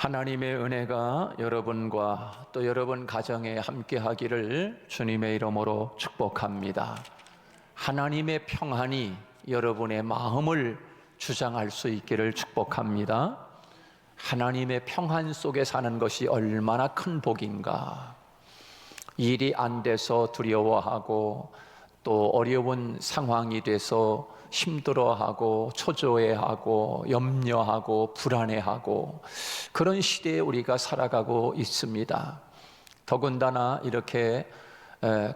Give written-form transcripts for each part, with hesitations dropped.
하나님의 은혜가 여러분과 또 여러분 가정에 함께하기를 주님의 이름으로 축복합니다. 하나님의 평안이 여러분의 마음을 주장할 수 있기를 축복합니다. 하나님의 평안 속에 사는 것이 얼마나 큰 복인가. 일이 안 돼서 두려워하고 또 어려운 상황이 돼서 힘들어하고 초조해하고 염려하고 불안해하고 그런 시대에 우리가 살아가고 있습니다. 더군다나 이렇게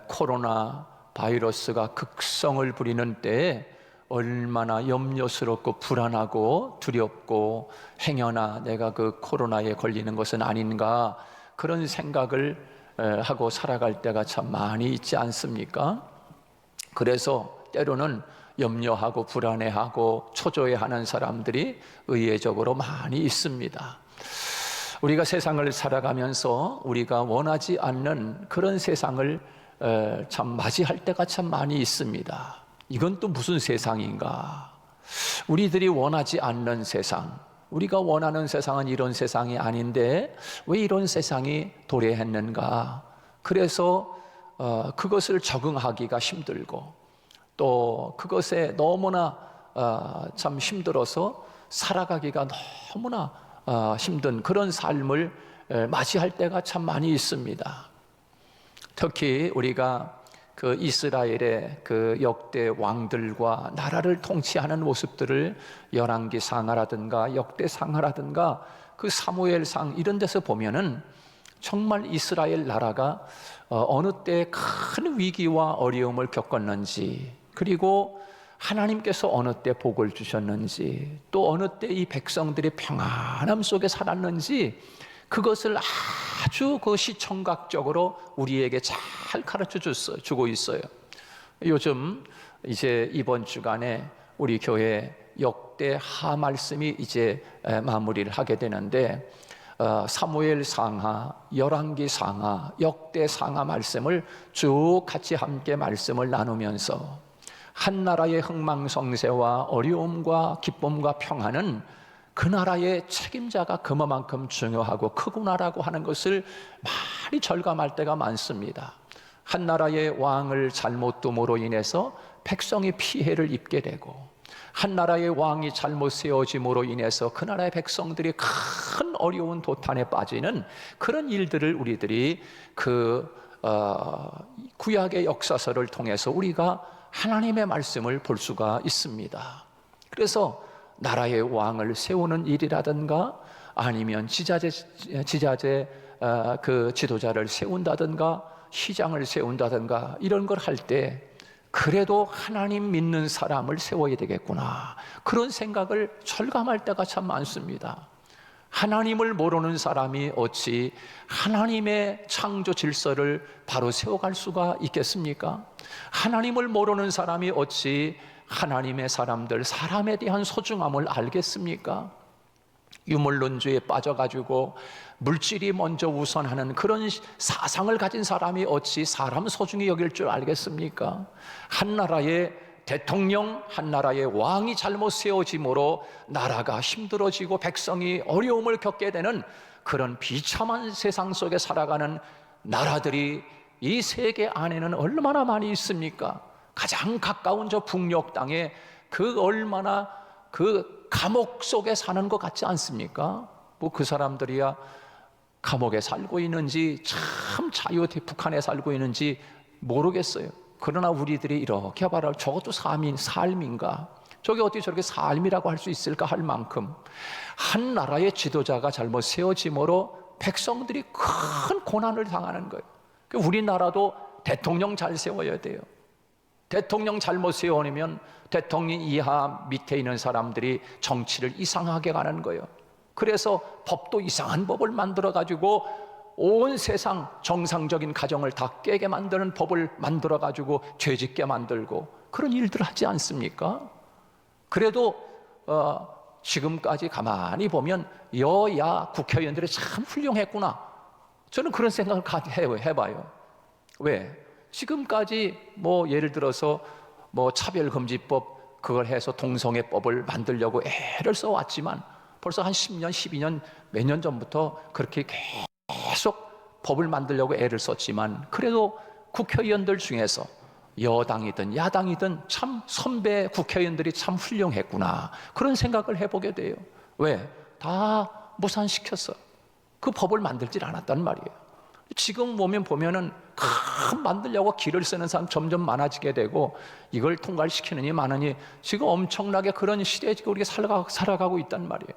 코로나 바이러스가 극성을 부리는 때에 얼마나 염려스럽고 불안하고 두렵고 행여나 내가 그 코로나에 걸리는 것은 아닌가 그런 생각을 하고 살아갈 때가 참 많이 있지 않습니까? 그래서 때로는 염려하고 불안해하고 초조해하는 사람들이 의외적으로 많이 있습니다. 우리가 세상을 살아가면서 우리가 원하지 않는 그런 세상을 참 맞이할 때가 참 많이 있습니다. 이건 또 무슨 세상인가? 우리들이 원하지 않는 세상, 우리가 원하는 세상은 이런 세상이 아닌데 왜 이런 세상이 도래했는가? 그래서 그것을 적응하기가 힘들고 또 그것에 너무나 참 힘들어서 살아가기가 너무나 힘든 그런 삶을 맞이할 때가 참 많이 있습니다. 특히 우리가 그 이스라엘의 그 역대 왕들과 나라를 통치하는 모습들을 열왕기 상하라든가 역대 상하라든가 그 사무엘상 이런 데서 보면은 정말 이스라엘 나라가 어느 때 큰 위기와 어려움을 겪었는지, 그리고 하나님께서 어느 때 복을 주셨는지, 또 어느 때 이 백성들이 평안함 속에 살았는지 그것을 아주 그 시청각적으로 우리에게 잘 가르쳐 주고 있어요. 요즘 이제 이번 주간에 우리 교회 역대하 말씀이 이제 마무리를 하게 되는데 사무엘 상하, 열왕기 상하, 역대 상하 말씀을 쭉 같이 함께 말씀을 나누면서 한 나라의 흥망성쇠와 어려움과 기쁨과 평안은 그 나라의 책임자가 그만큼 중요하고 크구나라고 하는 것을 많이 절감할 때가 많습니다. 한 나라의 왕을 잘못 둠으로 인해서 백성이 피해를 입게 되고 한 나라의 왕이 잘못 세워짐으로 인해서 그 나라의 백성들이 큰 어려운 도탄에 빠지는 그런 일들을 우리들이 구약의 역사서를 통해서 우리가 하나님의 말씀을 볼 수가 있습니다. 그래서 나라의 왕을 세우는 일이라든가 아니면 지자재 그 지도자를 세운다든가 시장을 세운다든가 이런 걸 할 때 그래도 하나님 믿는 사람을 세워야 되겠구나 그런 생각을 절감할 때가 참 많습니다. 하나님을 모르는 사람이 어찌 하나님의 창조 질서를 바로 세워갈 수가 있겠습니까? 하나님을 모르는 사람이 어찌 하나님의 사람들, 사람에 대한 소중함을 알겠습니까? 유물론주의에 빠져가지고 물질이 먼저 우선하는 그런 사상을 가진 사람이 어찌 사람 소중히 여길 줄 알겠습니까? 한 나라의 대통령, 한 나라의 왕이 잘못 세워짐으로 나라가 힘들어지고 백성이 어려움을 겪게 되는 그런 비참한 세상 속에 살아가는 나라들이 이 세계 안에는 얼마나 많이 있습니까? 가장 가까운 저 북녘 땅에 그 얼마나 그 감옥 속에 사는 것 같지 않습니까? 뭐 그 사람들이야 감옥에 살고 있는지 참 북한에 살고 있는지 모르겠어요. 그러나 우리들이 이렇게 봐라 저것도 삶인가? 저게 어떻게 저렇게 삶이라고 할 수 있을까 할 만큼 한 나라의 지도자가 잘못 세워짐으로 백성들이 큰 고난을 당하는 거예요. 우리나라도 대통령 잘 세워야 돼요. 대통령 잘못 세워놓으면 대통령 이하 밑에 있는 사람들이 정치를 이상하게 가는 거예요. 그래서 법도 이상한 법을 만들어가지고 온 세상 정상적인 가정을 다 깨게 만드는 법을 만들어가지고 죄짓게 만들고 그런 일들을 하지 않습니까? 그래도 지금까지 가만히 보면 여야 국회의원들이 참 훌륭했구나 저는 그런 생각을 해봐요. 왜? 지금까지 뭐 예를 들어서 뭐 차별금지법 그걸 해서 동성애법을 만들려고 애를 써왔지만 벌써 한 10년, 12년, 몇 년 전부터 그렇게 계속 법을 만들려고 애를 썼지만 그래도 국회의원들 중에서 여당이든 야당이든 참 선배 국회의원들이 참 훌륭했구나, 그런 생각을 해보게 돼요. 왜? 다 무산시켰어. 그 법을 만들질 않았단 말이에요. 지금 보면은 만들려고 기를 쓰는 사람 점점 많아지게 되고 이걸 통과시키느니 마느니 지금 엄청나게 그런 시대에 지금 우리가 살아가고 있단 말이에요.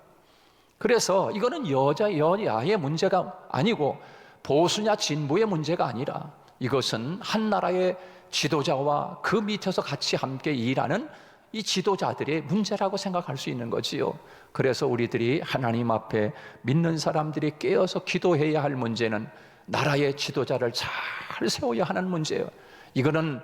그래서 이거는 여야의 문제가 아니고 보수냐 진보의 문제가 아니라 이것은 한 나라의 지도자와 그 밑에서 같이 함께 일하는 이 지도자들의 문제라고 생각할 수 있는 거지요. 그래서 우리들이 하나님 앞에 믿는 사람들이 깨어서 기도해야 할 문제는 나라의 지도자를 잘 세워야 하는 문제예요. 이거는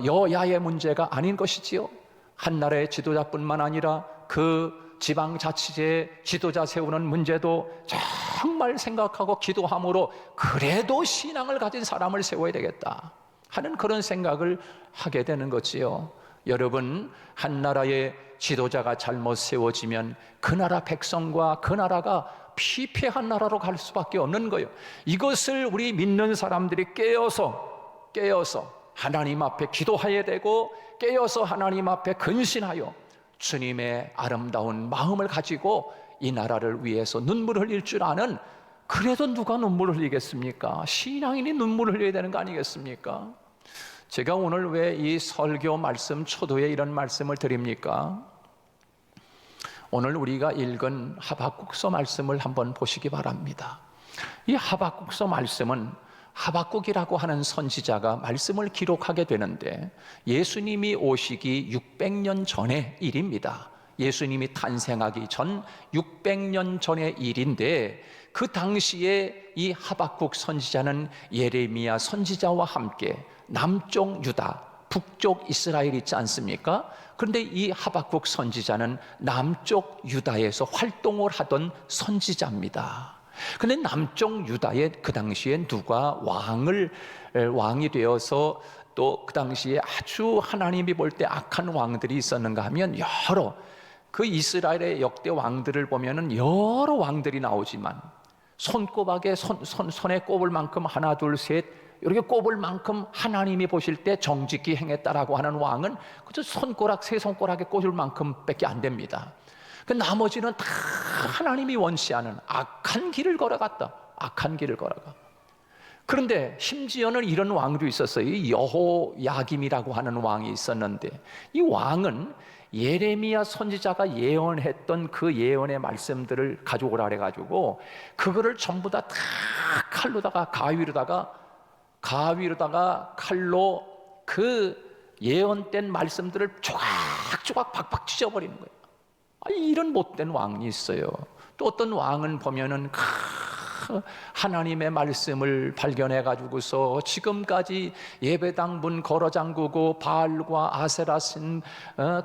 여야의 문제가 아닌 것이지요. 한 나라의 지도자뿐만 아니라 그 지방자치제의 지도자 세우는 문제도 정말 생각하고 기도함으로 그래도 신앙을 가진 사람을 세워야 되겠다 하는 그런 생각을 하게 되는 거지요. 여러분, 한 나라의 지도자가 잘못 세워지면 그 나라 백성과 그 나라가 피폐한 나라로 갈 수밖에 없는 거예요. 이것을 우리 믿는 사람들이 깨어서 하나님 앞에 기도해야 되고 깨어서 하나님 앞에 근신하여 주님의 아름다운 마음을 가지고 이 나라를 위해서 눈물을 흘릴 줄 아는, 그래도 누가 눈물을 흘리겠습니까? 신앙인이 눈물을 흘려야 되는 거 아니겠습니까? 제가 오늘 왜 이 설교 말씀 초도에 이런 말씀을 드립니까? 오늘 우리가 읽은 하박국서 말씀을 한번 보시기 바랍니다. 이 하박국서 말씀은 하박국이라고 하는 선지자가 말씀을 기록하게 되는데 예수님이 오시기 600년 전의 일입니다. 예수님이 탄생하기 전 600년 전의 일인데 그 당시에 이 하박국 선지자는 예레미야 선지자와 함께 남쪽 유다, 북쪽 이스라엘 있지 않습니까? 그런데 이 하박국 선지자는 남쪽 유다에서 활동을 하던 선지자입니다. 근데 남쪽 유다에 그 당시에 누가 왕이 되어서 또 그 당시에 아주 하나님이 볼 때 악한 왕들이 있었는가 하면 여러 그 이스라엘의 역대 왕들을 보면은 여러 왕들이 나오지만 손에 꼽을 만큼 하나 둘 셋 이렇게 꼽을 만큼 하나님이 보실 때 정직히 행했다라고 하는 왕은 그저 세 손가락에 꼽을 만큼밖에 안 됩니다. 그 나머지는 다 하나님이 원시하는 악한 길을 걸어갔다. 악한 길을 걸어가. 그런데 심지어는 이런 왕도 있었어요. 이 여호야김이라고 하는 왕이 있었는데 이 왕은 예레미야 선지자가 예언했던 그 예언의 말씀들을 가져오라 그래가지고 그거를 전부 다 칼로다가 가위로다가 칼로 그 예언된 말씀들을 조각조각 박박 찢어버리는 거예요. 이런 못된 왕이 있어요. 또 어떤 왕은 보면은 하나님의 말씀을 발견해 가지고서 지금까지 예배당 문 걸어 잠그고 바알과 아세라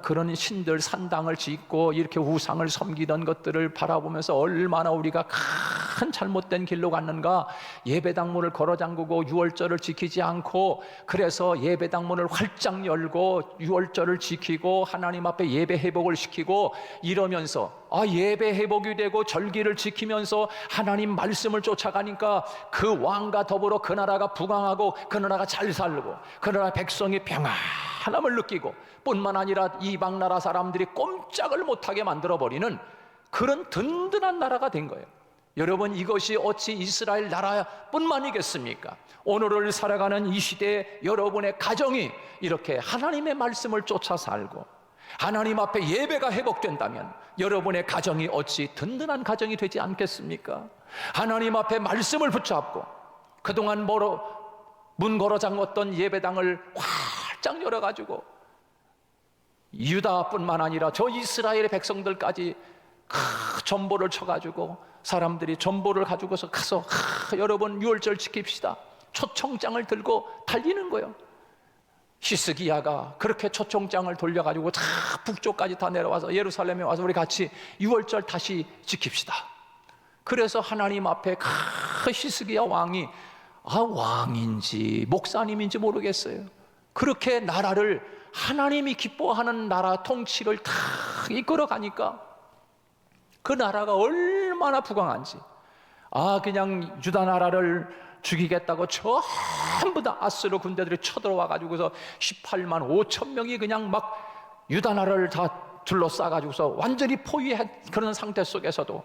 그런 신들 산당을 짓고 이렇게 우상을 섬기던 것들을 바라보면서 얼마나 우리가 큰 잘못된 길로 갔는가. 예배당 문을 걸어 잠그고 유월절을 지키지 않고 그래서 예배당 문을 활짝 열고 유월절을 지키고 하나님 앞에 예배 회복을 시키고 이러면서 예배 회복이 되고 절기를 지키면서 하나님 말씀을 쫓아가니까 그 왕과 더불어 그 나라가 부강하고 그 나라가 잘 살고 그 나라 백성이 평안함을 느끼고 뿐만 아니라 이방 나라 사람들이 꼼짝을 못하게 만들어버리는 그런 든든한 나라가 된 거예요. 여러분, 이것이 어찌 이스라엘 나라뿐만이겠습니까? 오늘을 살아가는 이 시대에 여러분의 가정이 이렇게 하나님의 말씀을 쫓아 살고 하나님 앞에 예배가 회복된다면 여러분의 가정이 어찌 든든한 가정이 되지 않겠습니까? 하나님 앞에 말씀을 붙잡고 그동안 문 걸어 잠궜던 예배당을 활짝 열어가지고 유다뿐만 아니라 저 이스라엘의 백성들까지 전보를 쳐가지고 사람들이 전보를 가지고서 가서 여러분 유월절 지킵시다 초청장을 들고 달리는 거예요. 히스기야가 그렇게 초청장을 돌려가지고 다 북쪽까지 다 내려와서 예루살렘에 와서 우리 같이 유월절 다시 지킵시다. 그래서 하나님 앞에 히스기야 왕이 왕인지 목사님인지 모르겠어요. 그렇게 나라를 하나님이 기뻐하는 나라 통치를 다 이끌어 가니까 그 나라가 얼마나 부강한지. 그냥 유다 나라를 죽이겠다고 전부 다 아수르 군대들이 쳐들어와 가지고서 18만 5천 명이 그냥 막 유다 나라를 다 둘러싸 가지고서 완전히 포위한 그런 상태 속에서도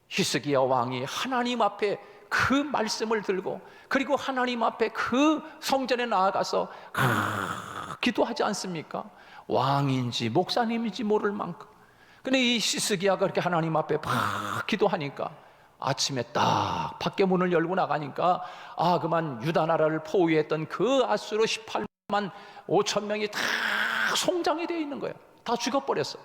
히스기야 왕이 하나님 앞에 그 말씀을 들고, 그리고 하나님 앞에 그 성전에 나아가서 기도하지 않습니까? 왕인지 목사님인지 모를 만큼. 근데 이 히스기야가 그렇게 하나님 앞에 막 기도하니까 아침에 딱 밖에 문을 열고 나가니까 그만 유다 나라를 포위했던 그 아수르 18만 5천 명이 다 송장이 되어 있는 거예요. 다 죽어버렸어요.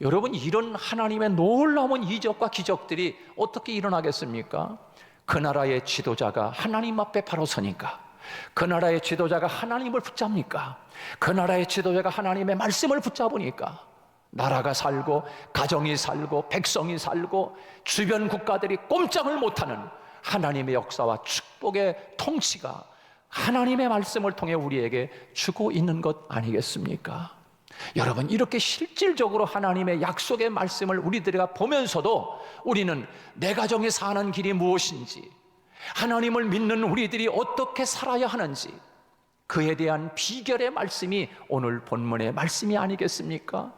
여러분, 이런 하나님의 놀라운 이적과 기적들이 어떻게 일어나겠습니까? 그 나라의 지도자가 하나님 앞에 바로 서니까, 그 나라의 지도자가 하나님을 붙잡니까, 그 나라의 지도자가 하나님의 말씀을 붙잡으니까 나라가 살고 가정이 살고 백성이 살고 주변 국가들이 꼼짝을 못하는 하나님의 역사와 축복의 통치가 하나님의 말씀을 통해 우리에게 주고 있는 것 아니겠습니까? 여러분, 이렇게 실질적으로 하나님의 약속의 말씀을 우리들이 보면서도 우리는 내 가정이 사는 길이 무엇인지, 하나님을 믿는 우리들이 어떻게 살아야 하는지, 그에 대한 비결의 말씀이 오늘 본문의 말씀이 아니겠습니까?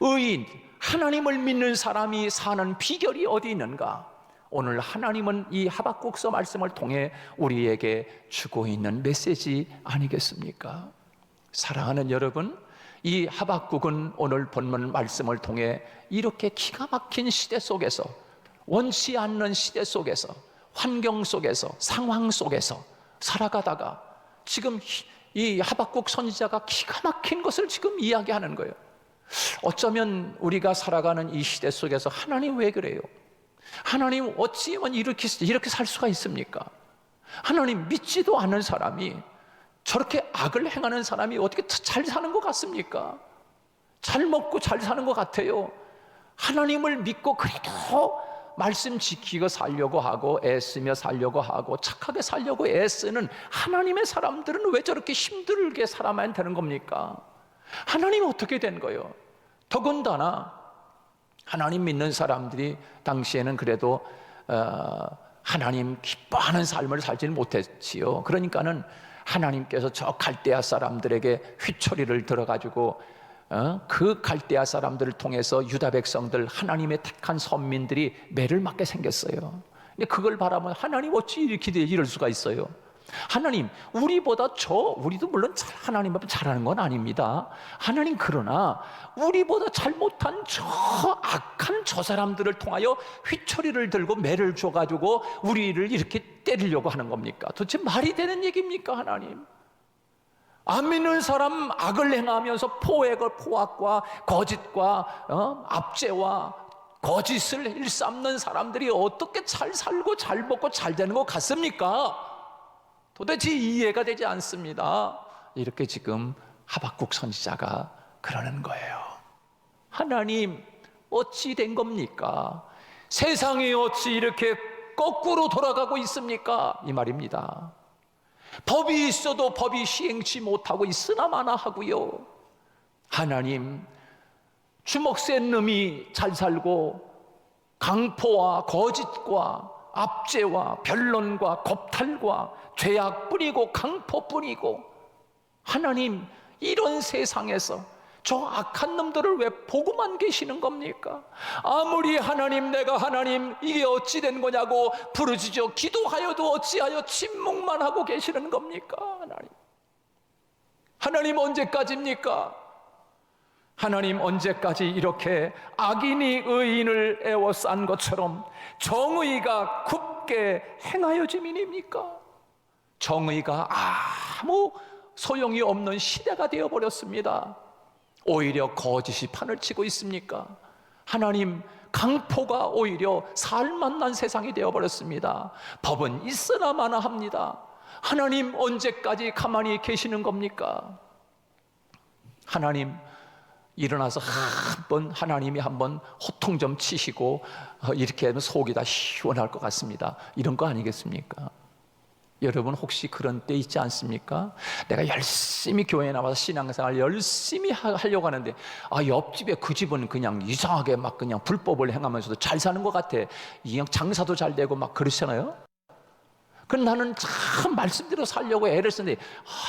의인, 하나님을 믿는 사람이 사는 비결이 어디 있는가? 오늘 하나님은 이 하박국서 말씀을 통해 우리에게 주고 있는 메시지 아니겠습니까? 사랑하는 여러분, 이 하박국은 오늘 본문 말씀을 통해 이렇게 기가 막힌 시대 속에서, 원치 않는 시대 속에서, 환경 속에서, 상황 속에서 살아가다가 지금 이 하박국 선지자가 기가 막힌 것을 지금 이야기하는 거예요. 어쩌면 우리가 살아가는 이 시대 속에서 하나님 왜 그래요? 하나님 어찌면 이렇게 살 수가 있습니까? 하나님 믿지도 않는 사람이, 저렇게 악을 행하는 사람이 어떻게 잘 사는 것 같습니까? 잘 먹고 잘 사는 것 같아요. 하나님을 믿고 그래도 말씀 지키고 살려고 하고 애쓰며 살려고 하고 착하게 살려고 애쓰는 하나님의 사람들은 왜 저렇게 힘들게 살아만 되는 겁니까? 하나님 어떻게 된 거예요? 더군다나 하나님 믿는 사람들이 당시에는 그래도 하나님 기뻐하는 삶을 살지는 못했지요. 그러니까는 하나님께서 저 갈대아 사람들에게 휘초리를 들어가지고 그 갈대아 사람들을 통해서 유다 백성들, 하나님의 택한 선민들이 매를 맞게 생겼어요. 근데 그걸 바라보면 하나님 어찌 이렇게 이럴 수가 있어요? 하나님, 우리도 물론 하나님 앞에 잘하는 건 아닙니다. 하나님, 그러나 우리보다 잘못한 저 악한 저 사람들을 통하여 휘초리를 들고 매를 줘가지고 우리를 이렇게 때리려고 하는 겁니까? 도대체 말이 되는 얘기입니까, 하나님? 안 믿는 사람 악을 행하면서 포악과 거짓과 압제와 거짓을 일삼는 사람들이 어떻게 잘 살고 잘 먹고 잘 되는 것 같습니까? 도대체 이해가 되지 않습니다. 이렇게 지금 하박국 선지자가 그러는 거예요. 하나님, 어찌 된 겁니까? 세상이 어찌 이렇게 거꾸로 돌아가고 있습니까? 이 말입니다. 법이 있어도 법이 시행치 못하고 있으나마나 하고요. 하나님, 주먹 센 놈이 잘 살고 강포와 거짓과 압제와 변론과 겁탈과 죄악 뿌리고 강포 뿌리고, 하나님, 이런 세상에서 저 악한 놈들을 왜 보고만 계시는 겁니까? 아무리 하나님, 내가 하나님, 이게 어찌 된 거냐고 부르짖어 기도하여도 어찌하여 침묵만 하고 계시는 겁니까? 하나님 언제까지입니까? 하나님 언제까지 이렇게 악인이 의인을 애워싼 것처럼 정의가 굽게 행하여짐이니까? 정의가 아무 소용이 없는 시대가 되어버렸습니다. 오히려 거짓이 판을 치고 있습니까? 하나님, 강포가 오히려 살만난 세상이 되어버렸습니다. 법은 있으나마나 합니다. 하나님, 언제까지 가만히 계시는 겁니까? 하나님, 일어나서 하나님이 한번 호통 좀 치시고 이렇게 하면 속이 다 시원할 것 같습니다. 이런 거 아니겠습니까? 여러분 혹시 그런 때 있지 않습니까? 내가 열심히 교회에 나와서 신앙생활 열심히 하려고 하는데 옆집에 그 집은 그냥 이상하게 막 그냥 불법을 행하면서도 잘 사는 것 같아. 그냥 장사도 잘 되고 막 그러잖아요. 그럼 나는 참 말씀대로 살려고 애를 쓰는데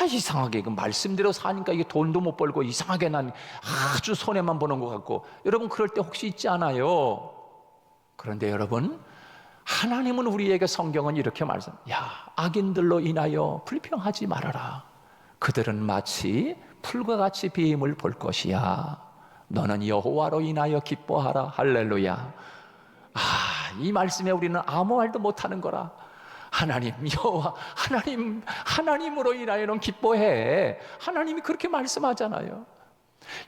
이상하게 그 말씀대로 사니까 이게 돈도 못 벌고 이상하게 난 아주 손해만 보는 것 같고. 여러분 그럴 때 혹시 있지 않아요? 그런데 여러분, 하나님은 우리에게 성경은 이렇게 악인들로 인하여 불평하지 말아라. 그들은 마치 풀과 같이 비임을 볼 것이야. 너는 여호와로 인하여 기뻐하라. 할렐루야. 이 말씀에 우리는 아무 말도 못하는 거라. 하나님, 여호와, 하나님으로 인하여는 기뻐해. 하나님이 그렇게 말씀하잖아요.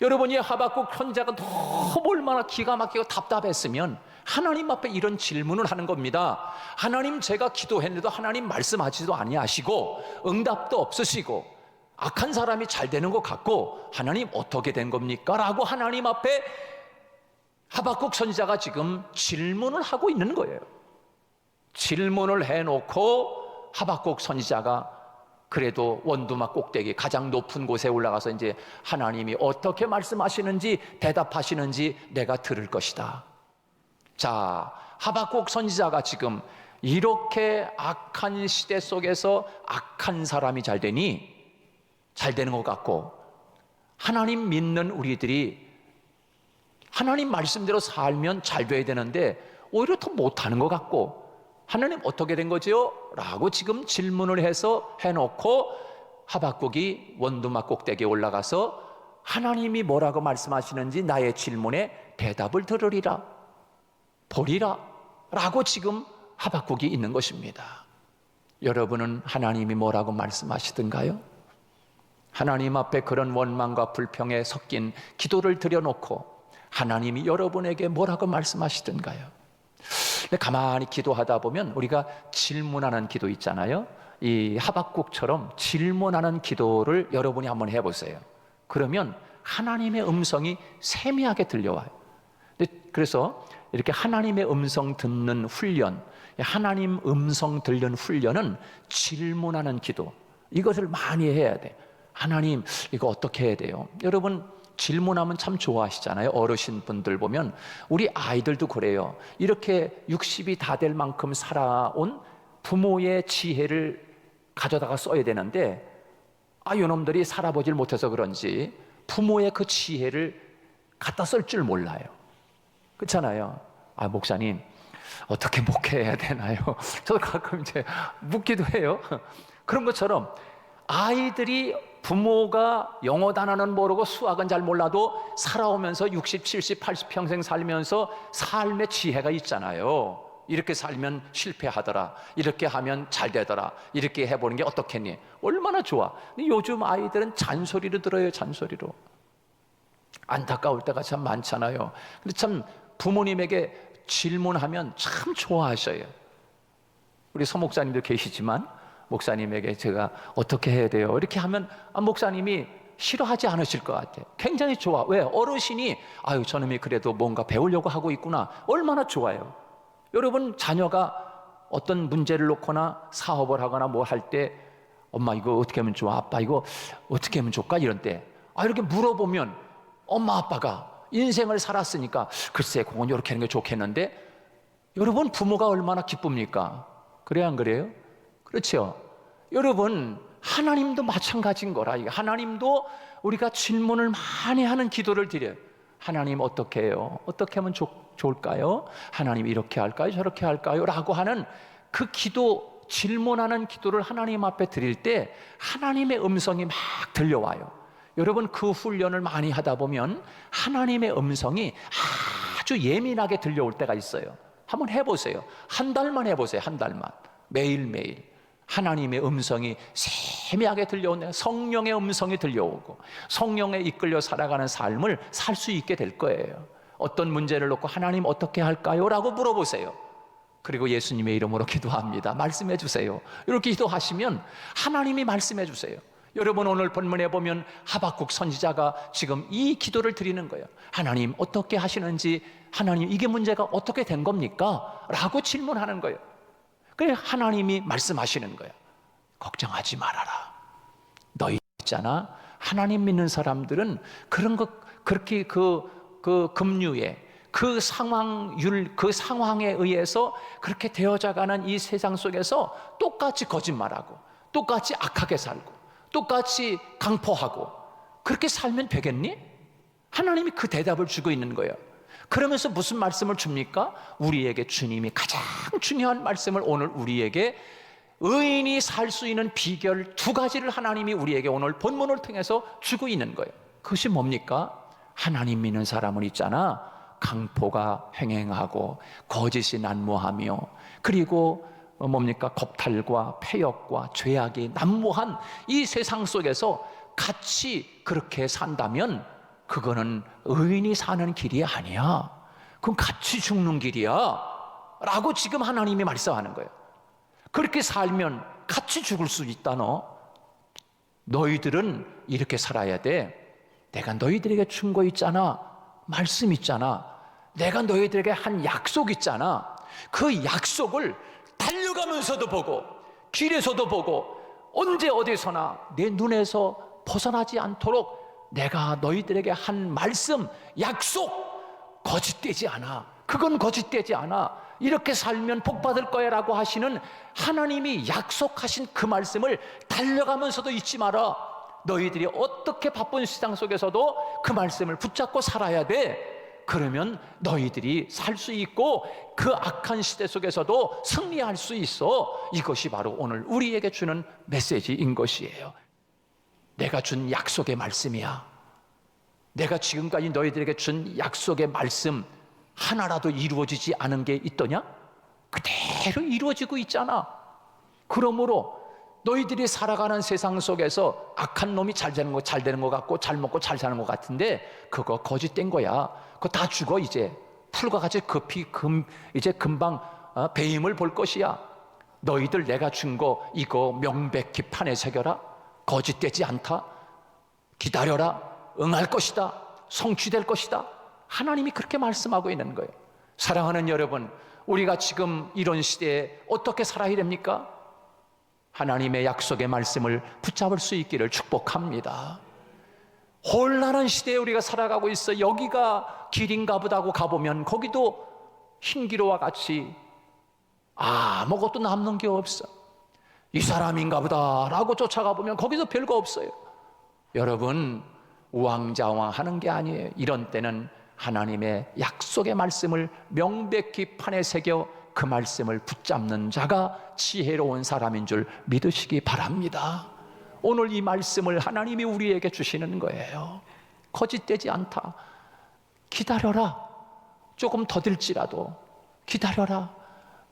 여러분이 하박국 선지자가 너무 얼마나 기가 막히고 답답했으면 하나님 앞에 이런 질문을 하는 겁니다. 하나님, 제가 기도했는데도 하나님 말씀하지도 아니하시고 응답도 없으시고 악한 사람이 잘 되는 것 같고 하나님 어떻게 된 겁니까? 라고 하나님 앞에 하박국 선지자가 지금 질문을 하고 있는 거예요. 질문을 해놓고 하박국 선지자가 그래도 원두막 꼭대기 가장 높은 곳에 올라가서 이제 하나님이 어떻게 말씀하시는지 대답하시는지 내가 들을 것이다. 자, 하박국 선지자가 지금 이렇게 악한 시대 속에서 악한 사람이 잘 되니 잘 되는 것 같고, 하나님 믿는 우리들이 하나님 말씀대로 살면 잘 돼야 되는데 오히려 더 못하는 것 같고, 하나님 어떻게 된 거죠? 라고 지금 질문을 해놓고 하박국이 원두막 꼭대기에 올라가서 하나님이 뭐라고 말씀하시는지 나의 질문에 대답을 들으리라, 보리라 라고 지금 하박국이 있는 것입니다. 여러분은 하나님이 뭐라고 말씀하시던가요? 하나님 앞에 그런 원망과 불평에 섞인 기도를 드려놓고 하나님이 여러분에게 뭐라고 말씀하시던가요? 가만히 기도하다 보면 우리가 질문하는 기도 있잖아요. 이 하박국처럼 질문하는 기도를 여러분이 한번 해보세요. 그러면 하나님의 음성이 세미하게 들려와요. 그래서 이렇게 하나님의 음성 듣는 훈련, 하나님 음성 들는 훈련은 질문하는 기도, 이것을 많이 해야 돼. 하나님, 이거 어떻게 해야 돼요? 여러분 질문하면 참 좋아하시잖아요. 어르신분들 보면 우리 아이들도 그래요. 이렇게 60이 다 될 만큼 살아온 부모의 지혜를 가져다가 써야 되는데 이놈들이 살아보질 못해서 그런지 부모의 그 지혜를 갖다 쓸 줄 몰라요. 그렇잖아요. 목사님 어떻게 목회해야 되나요? 저도 가끔 이제 묻기도 해요. 그런 것처럼 아이들이 부모가 영어 단어는 모르고 수학은 잘 몰라도 살아오면서 60, 70, 80 평생 살면서 삶의 지혜가 있잖아요. 이렇게 살면 실패하더라, 이렇게 하면 잘 되더라, 이렇게 해보는 게 어떻겠니? 얼마나 좋아. 근데 요즘 아이들은 잔소리로 들어요. 잔소리로. 안타까울 때가 참 많잖아요. 근데 참 부모님에게 질문하면 참 좋아하셔요. 우리 서목사님도 계시지만 목사님에게 제가 어떻게 해야 돼요? 이렇게 하면 목사님이 싫어하지 않으실 것 같아요. 굉장히 좋아. 왜? 어르신이 저놈이 그래도 뭔가 배우려고 하고 있구나. 얼마나 좋아요. 여러분 자녀가 어떤 문제를 놓거나 사업을 하거나 뭐 할 때 엄마 이거 어떻게 하면 좋아? 아빠 이거 어떻게 하면 좋을까? 이런 때 이렇게 물어보면 엄마 아빠가 인생을 살았으니까 글쎄 그건 이렇게 하는 게 좋겠는데, 여러분 부모가 얼마나 기쁩니까? 그래요 안 그래요? 그렇죠. 여러분 하나님도 마찬가지인 거라. 하나님도 우리가 질문을 많이 하는 기도를 드려요. 하나님 어떻게 해요? 어떻게 하면 좋을까요? 하나님 이렇게 할까요? 저렇게 할까요? 라고 하는 그 기도, 질문하는 기도를 하나님 앞에 드릴 때 하나님의 음성이 막 들려와요. 여러분 그 훈련을 많이 하다 보면 하나님의 음성이 아주 예민하게 들려올 때가 있어요. 한번 해보세요. 한 달만 해보세요. 한 달만. 매일매일 하나님의 음성이 세미하게 들려오는, 성령의 음성이 들려오고 성령에 이끌려 살아가는 삶을 살 수 있게 될 거예요. 어떤 문제를 놓고 하나님 어떻게 할까요? 라고 물어보세요. 그리고 예수님의 이름으로 기도합니다. 말씀해 주세요. 이렇게 기도하시면 하나님이 말씀해 주세요. 여러분 오늘 본문에 보면 하박국 선지자가 지금 이 기도를 드리는 거예요. 하나님 어떻게 하시는지, 하나님 이게 문제가 어떻게 된 겁니까? 라고 질문하는 거예요. 그래 하나님이 말씀하시는 거예요. 걱정하지 말아라. 너희 있잖아, 하나님 믿는 사람들은 그런 것, 그렇게 그 급류에, 그 상황에 의해서 그렇게 되어져가는 이 세상 속에서 똑같이 거짓말하고, 똑같이 악하게 살고, 똑같이 강포하고, 그렇게 살면 되겠니? 하나님이 그 대답을 주고 있는 거예요. 그러면서 무슨 말씀을 줍니까? 우리에게 주님이 가장 중요한 말씀을 오늘 우리에게, 의인이 살 수 있는 비결 2가지를 하나님이 우리에게 오늘 본문을 통해서 주고 있는 거예요. 그것이 뭡니까? 하나님 믿는 사람은 있잖아, 강포가 횡행하고 거짓이 난무하며, 그리고 뭡니까? 겁탈과 폐역과 죄악이 난무한 이 세상 속에서 같이 그렇게 산다면 그거는 의인이 사는 길이 아니야. 그건 같이 죽는 길이야 라고 지금 하나님이 말씀하는 거예요. 그렇게 살면 같이 죽을 수 있다. 너희들은 이렇게 살아야 돼. 내가 너희들에게 준 거 있잖아, 말씀 있잖아, 내가 너희들에게 한 약속 있잖아. 그 약속을 달려가면서도 보고, 길에서도 보고, 언제 어디서나 내 눈에서 벗어나지 않도록 내가 너희들에게 한 말씀, 약속 거짓되지 않아. 그건 거짓되지 않아. 이렇게 살면 복 받을 거야 라고 하시는 하나님이 약속하신 그 말씀을 달려가면서도 잊지 마라. 너희들이 어떻게 바쁜 세상 속에서도 그 말씀을 붙잡고 살아야 돼. 그러면 너희들이 살 수 있고 그 악한 시대 속에서도 승리할 수 있어. 이것이 바로 오늘 우리에게 주는 메시지인 것이에요. 내가 준 약속의 말씀이야. 내가 지금까지 너희들에게 준 약속의 말씀 하나라도 이루어지지 않은 게 있더냐? 그대로 이루어지고 있잖아. 그러므로 너희들이 살아가는 세상 속에서 악한 놈이 잘 되는 것 같고 잘 먹고 잘 사는 것 같은데 그거 거짓된 거야. 그거 다 죽어. 이제 풀과 같이 급히 이제 금방 배임을 볼 것이야. 너희들 내가 준 거 이거 명백히 판에 새겨라. 거짓되지 않다. 기다려라. 응할 것이다. 성취될 것이다. 하나님이 그렇게 말씀하고 있는 거예요. 사랑하는 여러분, 우리가 지금 이런 시대에 어떻게 살아야 됩니까? 하나님의 약속의 말씀을 붙잡을 수 있기를 축복합니다. 혼란한 시대에 우리가 살아가고 있어. 여기가 길인가 보다 하고 가보면 거기도 흰기로와 같이 아무것도 남는 게 없어. 이 사람인가 보다 라고 쫓아가 보면 거기서 별거 없어요. 여러분, 우왕좌왕하는 게 아니에요. 이런 때는 하나님의 약속의 말씀을 명백히 판에 새겨 그 말씀을 붙잡는 자가 지혜로운 사람인 줄 믿으시기 바랍니다. 오늘 이 말씀을 하나님이 우리에게 주시는 거예요. 거짓되지 않다. 기다려라. 조금 더딜지라도 기다려라.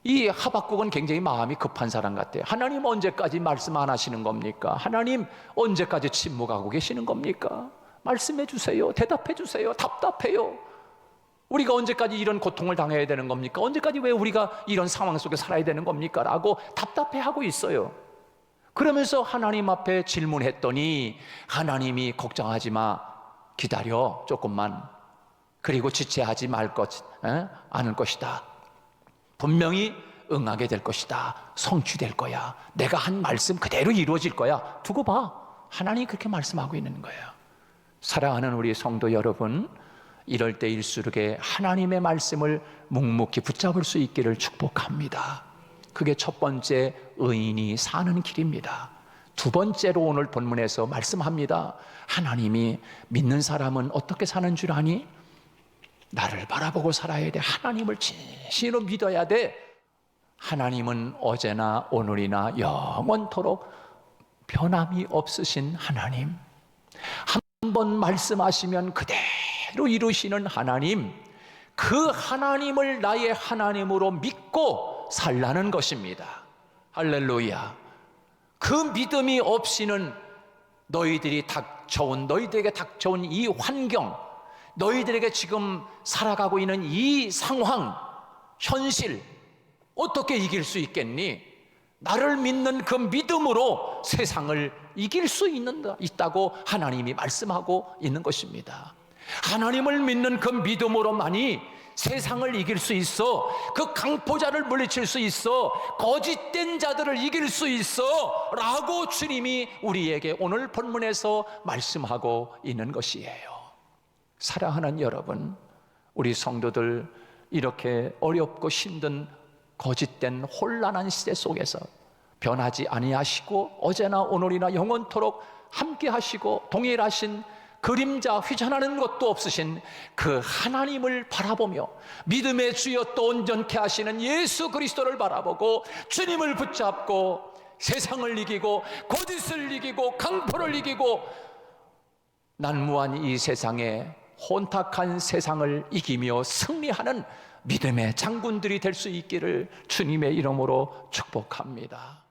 이 하박국은 굉장히 마음이 급한 사람 같아요. 하나님 언제까지 말씀 안 하시는 겁니까? 하나님 언제까지 침묵하고 계시는 겁니까? 말씀해 주세요. 대답해 주세요. 답답해요. 우리가 언제까지 이런 고통을 당해야 되는 겁니까? 언제까지 왜 우리가 이런 상황 속에 살아야 되는 겁니까? 라고 답답해하고 있어요. 그러면서 하나님 앞에 질문했더니 하나님이 걱정하지 마. 기다려. 조금만. 그리고 지체하지 않을 것이다. 분명히 응하게 될 것이다. 성취될 거야. 내가 한 말씀 그대로 이루어질 거야. 두고 봐. 하나님이 그렇게 말씀하고 있는 거예요. 사랑하는 우리 성도 여러분, 이럴 때일수록에 하나님의 말씀을 묵묵히 붙잡을 수 있기를 축복합니다. 그게 첫 번째 의인이 사는 길입니다. 두 번째로 오늘 본문에서 말씀합니다. 하나님이 믿는 사람은 어떻게 사는 줄 아니? 나를 바라보고 살아야 돼. 하나님을 진실로 믿어야 돼. 하나님은 어제나 오늘이나 영원토록 변함이 없으신 하나님, 한 번 말씀하시면 그대로 이루시는 하나님, 그 하나님을 나의 하나님으로 믿고 살라는 것입니다. 할렐루야. 그 믿음이 없이는 너희들에게 닥쳐온 이 환경, 너희들에게 지금 살아가고 있는 이 상황, 현실 어떻게 이길 수 있겠니? 나를 믿는 그 믿음으로 세상을 이길 수 있다고 하나님이 말씀하고 있는 것입니다. 하나님을 믿는 그 믿음으로만이 세상을 이길 수 있어. 그 강포자를 물리칠 수 있어. 거짓된 자들을 이길 수 있어 라고 주님이 우리에게 오늘 본문에서 말씀하고 있는 것이에요. 사랑하는 여러분, 우리 성도들 이렇게 어렵고 힘든 거짓된 혼란한 시대 속에서 변하지 아니하시고 어제나 오늘이나 영원토록 함께 하시고 동일하신 그림자 휘전하는 것도 없으신 그 하나님을 바라보며 믿음의 주여 또 온전케 하시는 예수 그리스도를 바라보고 주님을 붙잡고 세상을 이기고 거짓을 이기고 강포를 이기고 난무한 이 세상에 혼탁한 세상을 이기며 승리하는 믿음의 장군들이 될 수 있기를 주님의 이름으로 축복합니다.